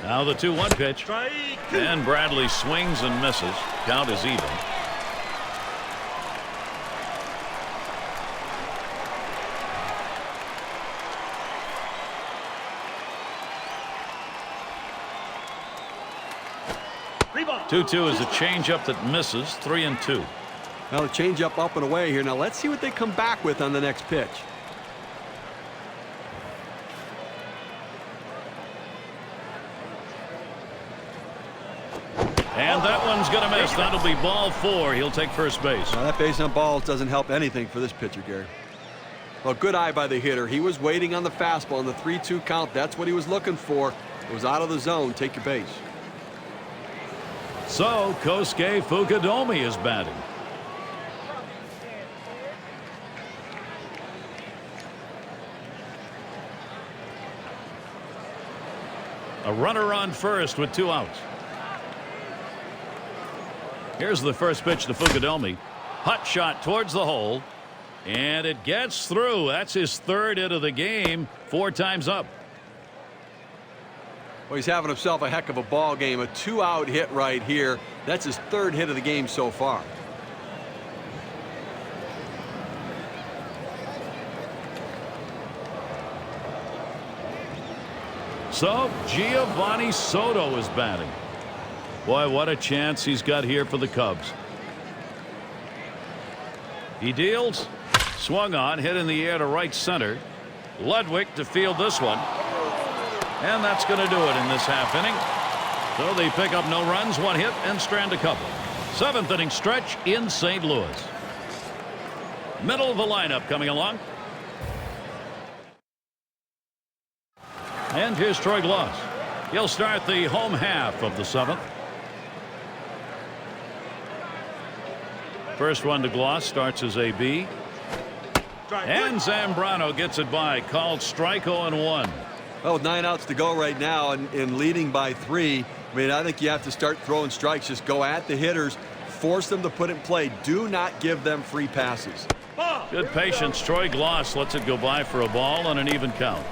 Now the 2-1 pitch. And Bradley swings and misses. Count is even. ball. 2-2 is a changeup that misses. 3-2. Now the changeup up and away here. Now let's see what they come back with on the next pitch. And that one's going to miss. That'll be ball 4. He'll take first base. Now that base on balls doesn't help anything for this pitcher, Gary. Well, good eye by the hitter. He was waiting on the fastball on the 3-2 count. That's what he was looking for. It was out of the zone. Take your base. So Kosuke Fukudome is batting. A runner on first with 2 outs. Here's the first pitch to Fukudome. Hot shot towards the hole. And it gets through. That's his 3rd hit of the game. 4 times up. Well, he's having himself a heck of a ball game. A 2-out hit right here. That's his 3rd hit of the game so far. So Giovanni Soto is batting. Boy, what a chance he's got here for the Cubs. He deals. Swung on, hit in the air to right center. Ludwig to field this one. And that's going to do it in this half inning. So they pick up no runs, 1 hit, and strand a couple. 7th inning stretch in St. Louis. Middle of the lineup coming along. And here's Troy Glaus. He'll start the home half of the 7th. First one to Glaus, starts as a B. And Zambrano gets it by, called strike 0-1. Well, with 9 outs to go right now and leading by 3, I mean, I think you have to start throwing strikes. Just go at the hitters, force them to put in play. Do not give them free passes. Good patience. Troy Glaus lets it go by for a ball on an even count.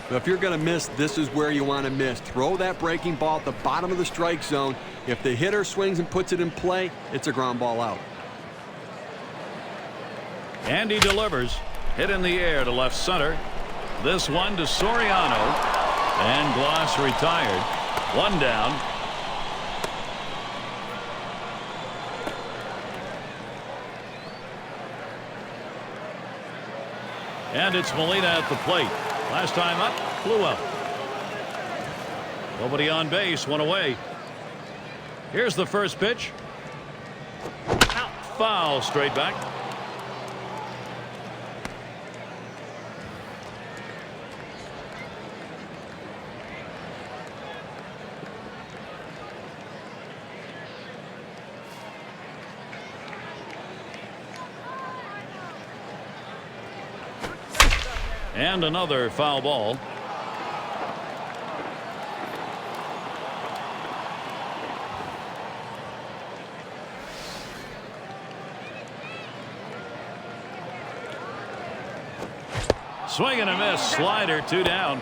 But if you're going to miss, this is where you want to miss. Throw that breaking ball at the bottom of the strike zone. If the hitter swings and puts it in play, it's a ground ball out. And he delivers. Hit in the air to left center. This one to Soriano. And Glaus retired. 1 down. And it's Molina at the plate. Last time up, flew out. Nobody on base, 1 away. Here's the first pitch. Foul, straight back. And another foul ball. Swing and a miss. Slider, 2 down.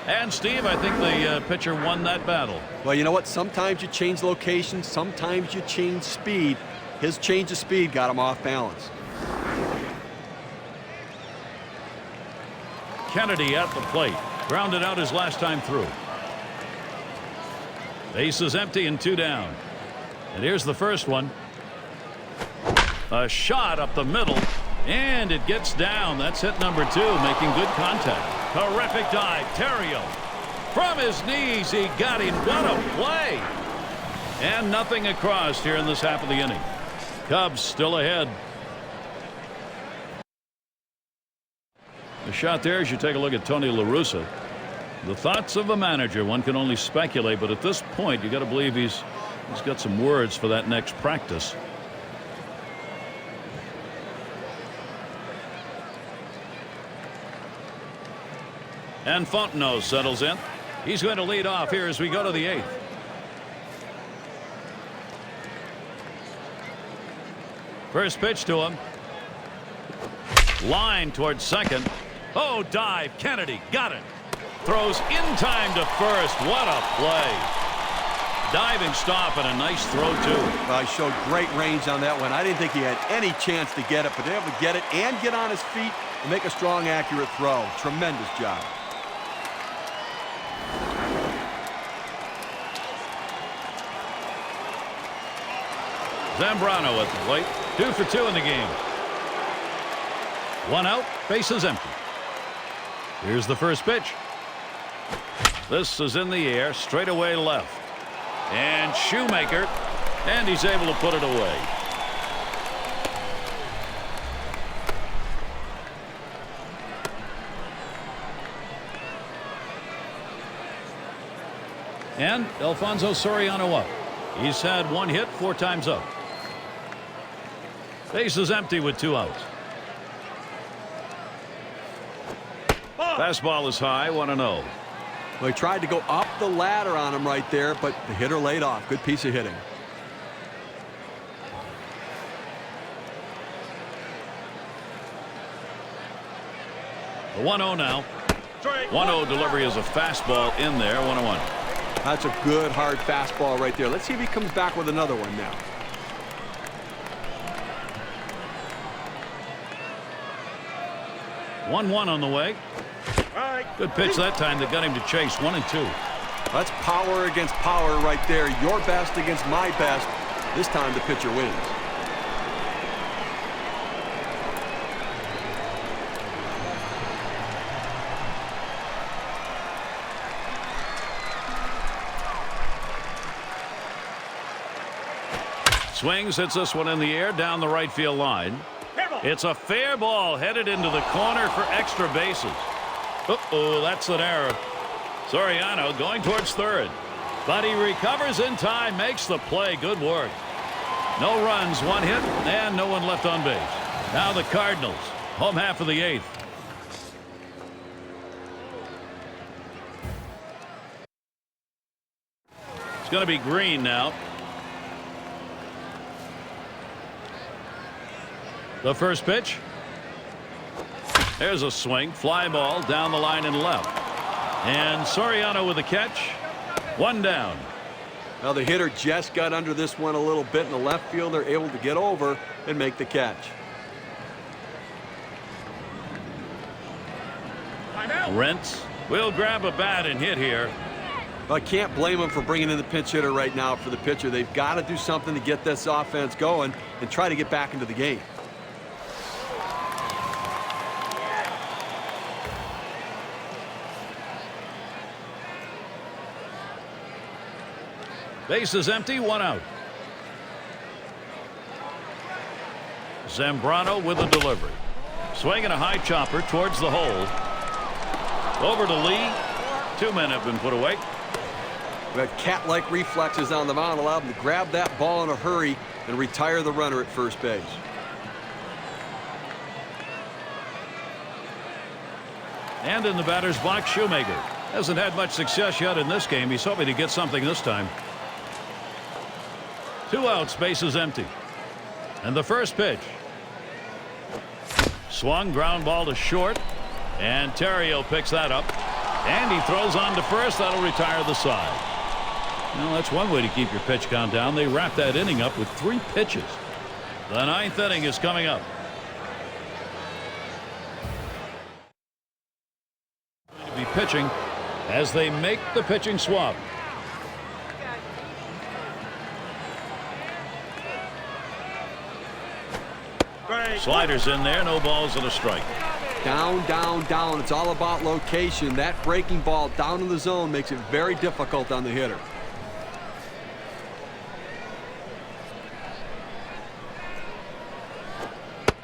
And Steve, I think the pitcher won that battle. Well, you know what? Sometimes you change location. Sometimes you change speed. His change of speed got him off balance. Kennedy at the plate. Grounded out his last time through. Base is empty and 2 down. And here's the first one. A shot up the middle. And it gets down. That's hit number 2, making good contact. Terrific dive. Terrio. From his knees, he got him. What a play. And nothing across here in this half of the inning. Cubs still ahead. The shot there as you take a look at Tony La Russa. The thoughts of a manager, one can only speculate, but at this point you got to believe he's got some words for that next practice. And Fontenot settles in. He's going to lead off here as we go to the 8th. First pitch to him. Line towards second. Oh, dive. Kennedy got it. Throws in time to first. What a play. Diving stop and a nice throw, too. Well, he showed great range on that one. I didn't think he had any chance to get it, but able to get it and get on his feet and make a strong, accurate throw. Tremendous job. Zambrano at the plate. 2 for 2 in the game. 1 out, bases empty. Here's the first pitch. This is in the air, straight away left. And Shoemaker, and he's able to put it away. And Alfonso Soriano up. He's had 1 hit, 4 times up. Base is empty with 2 outs. Fastball is high, 1-0. Well, he tried to go up the ladder on him right there, but the hitter laid off. Good piece of hitting. The 1-0 now. 1-0 delivery is a fastball in there, 1-1. That's a good, hard fastball right there. Let's see if he comes back with another one now. One on the way. Good pitch that time that got him to chase. 1 and 2. That's power against power right there. Your best against my best. This time the pitcher wins. Swings, hits this one in the air down the right field line. It's a fair ball headed into the corner for extra bases. Uh-oh, that's an error. Soriano going towards third. But he recovers in time, makes the play. Good work. No runs, 1 hit, and no one left on base. Now the Cardinals, home half of the 8th. It's going to be Green now. The first pitch. There's a swing. Fly ball down the line and left. And Soriano with the catch. 1 down. Now the hitter just got under this one a little bit in the left field. They're able to get over and make the catch. Rents will grab a bat and hit here. I can't blame him for bringing in the pinch hitter right now for the pitcher. They've got to do something to get this offense going and try to get back into the game. Base is empty, 1 out. Zambrano with a delivery. Swinging a high chopper towards the hole. Over to Lee. 2 men have been put away. That cat-like reflexes on the mound allowed him to grab that ball in a hurry and retire the runner at first base. And in the batter's box, Shoemaker. Hasn't had much success yet in this game. He's hoping to get something this time. 2 outs, base is empty. And the first pitch. Swung, ground ball to short. And Terrio picks that up. And he throws on to first. That'll retire the side. Well, that's one way to keep your pitch count down. They wrap that inning up with 3 pitches. The 9th inning is coming up. To be pitching as they make the pitching swap. Sliders in there, no balls and a strike. Down, down, down. It's all about location. That breaking ball down in the zone makes it very difficult on the hitter.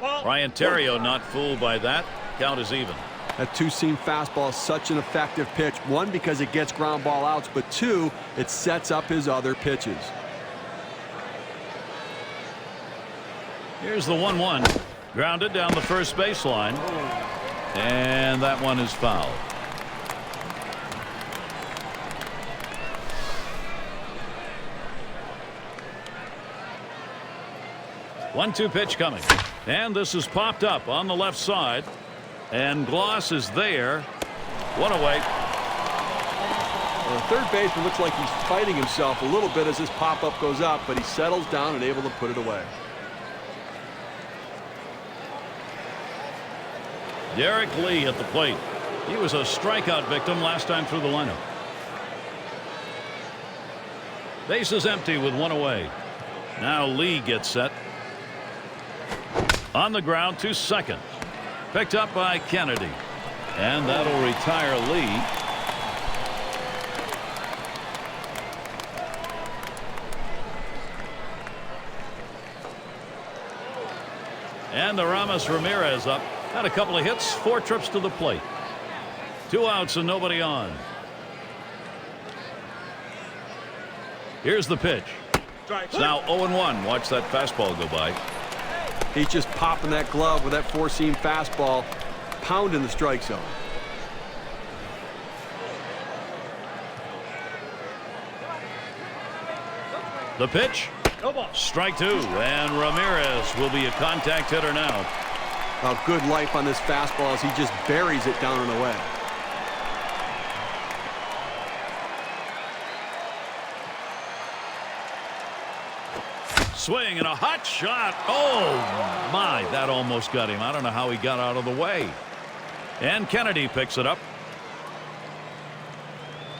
Ryan Terrio not fooled by that. Count is even. That 2-seam fastball is such an effective pitch. 1, because it gets ground ball outs, but 2, it sets up his other pitches. Here's the 1-1. Grounded down the first baseline. And that one is fouled. One-two pitch coming. And this is popped up on the left side. And Gloss is there. 1 away. The third baseman looks like he's fighting himself a little bit as this pop-up goes up, but he settles down and able to put it away. Derek Lee at the plate. He was a strikeout victim last time through the lineup. Base is empty with 1 away. Now Lee gets set. On the ground to second. Picked up by Kennedy. And that'll retire Lee. And Aramis Ramirez up. Had a couple of hits, 4 trips to the plate. 2 outs and nobody on. Here's the pitch. It's now 0-1. Watch that fastball go by. He's just popping that glove with that 4-seam fastball, pounding the strike zone. The pitch. Strike 2, and Ramirez will be a contact hitter now. Well, good life on this fastball as he just buries it down and away. Swing and a hot shot. Oh, my, that almost got him. I don't know how he got out of the way. And Kennedy picks it up.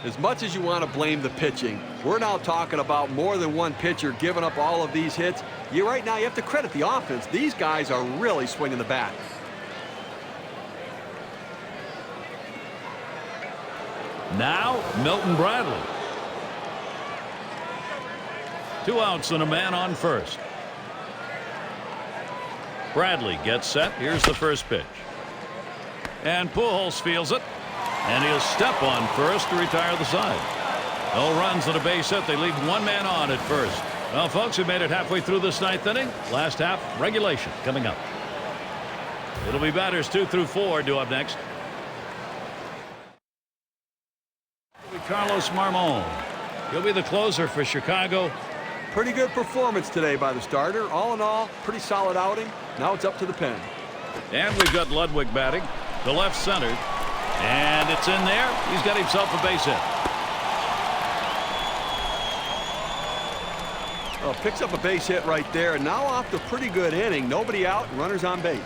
As much as you want to blame the pitching, we're now talking about more than one pitcher giving up all of these hits. Right now, you have to credit the offense. These guys are really swinging the bat. Now, Milton Bradley. 2 outs and a man on first. Bradley gets set. Here's the first pitch. And Pujols fields it. And he'll step on first to retire the side. No runs and a base hit. They leave 1 man on at first. Well, folks, we made it halfway through this 9th inning. Last half, regulation coming up. It'll be batters 2 through 4 due up next. Carlos Marmon. He'll be the closer for Chicago. Pretty good performance today by the starter. All in all, pretty solid outing. Now it's up to the pen. And we've got Ludwig batting. The left center. And it's in there. He's got himself a base hit. Well, picks up a base hit right there. Now off the pretty good inning. Nobody out. Runners on base.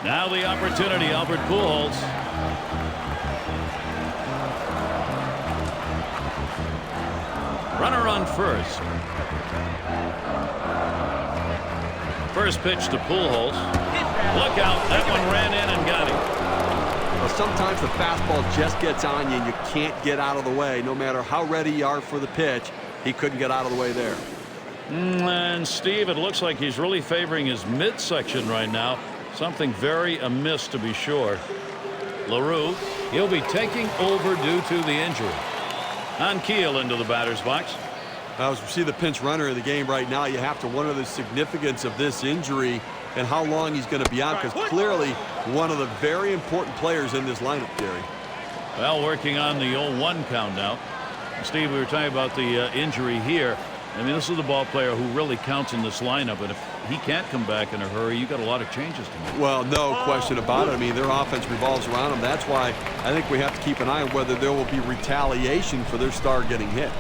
Now the opportunity, Albert Pujols. Runner on first. First pitch to Pujols. Look out, that one ran in and got him. Well, sometimes the fastball just gets on you and you can't get out of the way. No matter how ready you are for the pitch, he couldn't get out of the way there. And Steve, it looks like he's really favoring his midsection right now. Something very amiss, to be sure. LaRue, he'll be taking over due to the injury. Ankiel into the batter's box. As we see the pinch runner in the game right now, you have to wonder the significance of this injury and how long he's going to be out, because clearly one of the very important players in this lineup, Gary. Well, working on the 0-1 count now. Steve, we were talking about the injury here. I mean, this is the ball player who really counts in this lineup, and if he can't come back in a hurry, you got a lot of changes to make. Well, no question about it. I mean, their offense revolves around him. That's why I think we have to keep an eye on whether there will be retaliation for their star getting hit.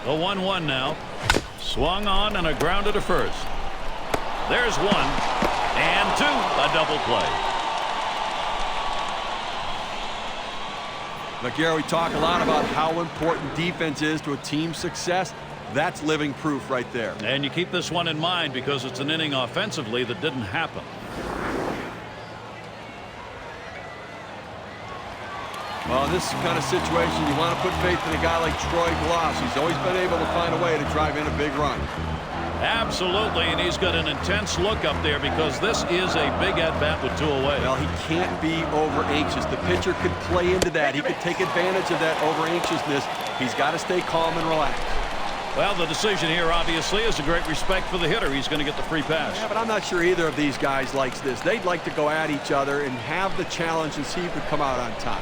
The 1-1 now. Swung on and a grounder to first. There's 1 and 2. A double play. Now, Gary, we talk a lot about how important defense is to a team's success. That's living proof right there. And you keep this one in mind because it's an inning offensively that didn't happen. Well, in this kind of situation, you want to put faith in a guy like Troy Glaus. He's always been able to find a way to drive in a big run. Absolutely, and he's got an intense look up there because this is a big at-bat with 2 away. Well, he can't be over-anxious. The pitcher could play into that. He could take advantage of that over-anxiousness. He's got to stay calm and relaxed. Well, the decision here, obviously, is a great respect for the hitter. He's going to get the free pass. Yeah, but I'm not sure either of these guys likes this. They'd like to go at each other and have the challenge and see who could come out on top.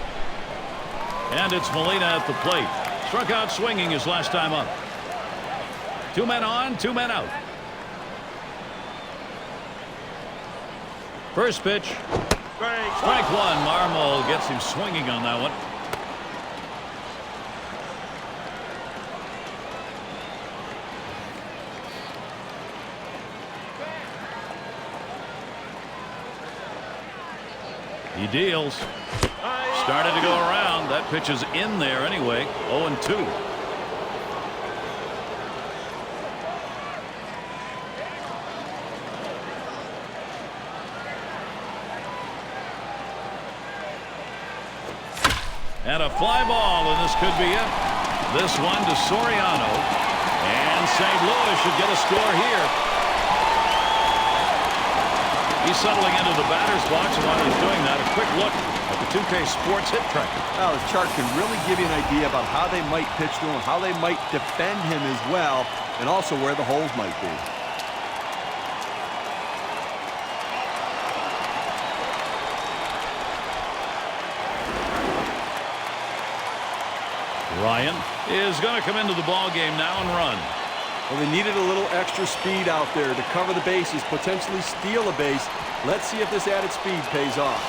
And it's Molina at the plate. Struck out swinging his last time up. 2 men on, 2 men out. First pitch. Strike 1. Marmol gets him swinging on that one. He deals. Started to go around. That pitch is in there anyway. 0-2. And a fly ball, and this could be it. This one to Soriano. And St. Louis should get a score here. He's settling into the batter's box, and while he's doing that, a quick look at the 2K Sports hit tracker. Well, this chart can really give you an idea about how they might pitch to him, how they might defend him as well, and also where the holes might be. Ryan is going to come into the ball game now and run. Well, they needed a little extra speed out there to cover the bases, potentially steal a base. Let's see if this added speed pays off.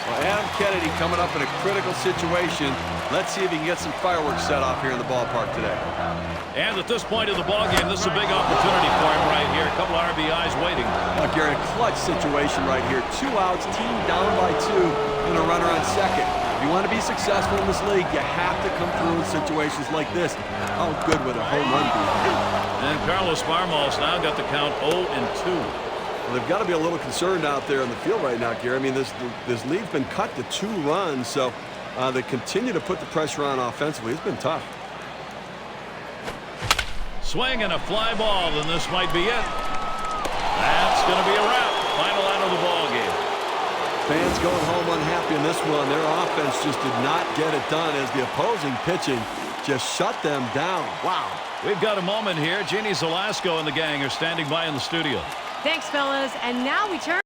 Well, Adam Kennedy coming up in a critical situation. Let's see if he can get some fireworks set off here in the ballpark today. And at this point of the ball game, this is a big opportunity for him right here. A couple RBIs waiting. Now, Gary, a clutch situation right here. 2 outs, team down by 2, and a runner on second. If you want to be successful in this league, you have to come through in situations like this. How good would a home run be? And Carlos Marmol's now got the count 0-2. Well, they've got to be a little concerned out there in the field right now, Gary. I mean, this lead's been cut to 2 runs, so they continue to put the pressure on offensively. It's been tough. Swing and a fly ball, and this might be it. That's going to be a wrap. Final out of the ball game. Fans going home unhappy in this one. Their offense just did not get it done as the opposing pitching just shut them down. Wow. We've got a moment here. Jeannie Zelasco and the gang are standing by in the studio. Thanks, fellas. And now we turn